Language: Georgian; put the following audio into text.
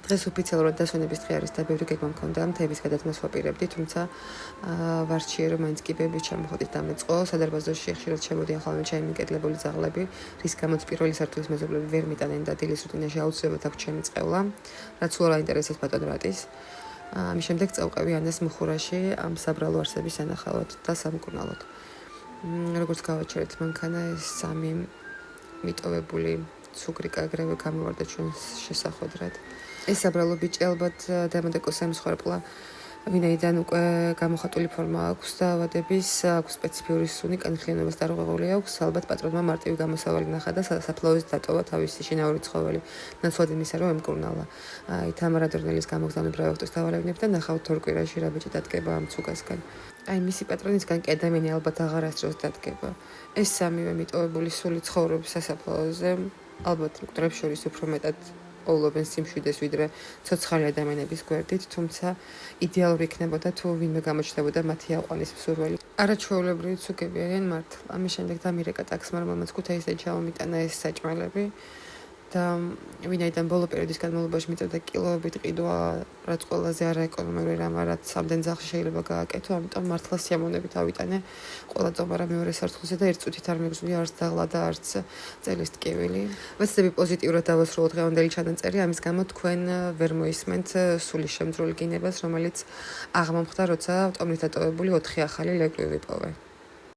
დღეს ოფიციალურად დასვენების დღე არის და ბევრი გეგმა მქონდა მთების გადადგმას ვაპირებდი, თუმცა ვარ ჩიე რომ მაინც კი ბევრი ჩამოხდით დამეწყო. სადარბაზოში ხშირად შემოდიან ხოლმე ჩაიმიკეტლებული ძაღლები, რის გამოც პირველი სართულის მეზობლები ვერ მიტანენ და დილის რუტინაში აუცილებლად აქვს ჩემი წყევლა, რაც უარ აინტერესებს ბატონ რატის. ამის შემდეგ წავყევი ანას მუხურაში ამ საბრალო არსების სანახავად და სამკურნალოდ. როგორც გავაჩერეთ მანქანა ეს სამი მიტოვებული ცუგრიკა აგრევე გამოვარდა ჩვენს შესახვედრად. ეს საბრალო ბიჭი ალბათ დემოდეკოს ემსხვერპლა, ვინაიდან უკვე გამოხატული ფორმა აქვს და ავადების, აქვს სპეციფიური სუნი, კანხლიანობას დარღვევული აქვს, ალბათ პატრონმა მარტივი გამოსავალი ნახა და საფლავით დატოვა თავისი შინაური ცხოველი, ნაცვლად იმისა, რომ ემკურნალა. თამარა დორნელის გამოგზავნებრივ ავტოს დავალევნებ და ნახავთ თორ კვირაში რა ბიჭი დადგება ამ ცუგასგან. მისი პატრონისგან კი ადამიანი ალბათ აღარასდროს დადგება. ეს სამივე მიტოვებული სული ცხოვრობს სასაფლაოზე, ალბათ მკვდრებს შორის უფრო მეტად პოულობენ სიმშვიდეს ვიდრე ცოცხალი ადამიანების გვერდით, თუმცა იდეალური იქნებოდა თუ ვინმე გამოჩნდებოდა მათი აყვანის მსურველი. არაჩვეულებრივი ცუგები არიან მართლა. ამის შემდეგ დამირეკა ტაქსმა, რომელმაც ქუთაისიდან ჩამომიტანა ეს საჭმელები და ვინაიდან ბოლო პერიოდის განმავლობაში მიწევდა კილოებით ყიდვა, რაც ყველაზე არაეკონომიური რამ, რაც ამდენ ძაღლში შეიძლება გააკეთო, ამიტომ მართლა სიამოვნებით ავიტანე ყველა წომარა მეორე სართულზე და ერთ წუთით არ მიგზნია არც დაღლა და არც წელის ტკივილი. ვეცდები პოზიტიურად დავასრულო დღევანდელი ჩანაწერი, ამის გამო თქვენ ვერ მოისმენთ სულის შემძრული გინებას, რომელიც აღმომხდა, როცა ტომით დატოვებული 4 ახალი ლეკვი ვიპოვე.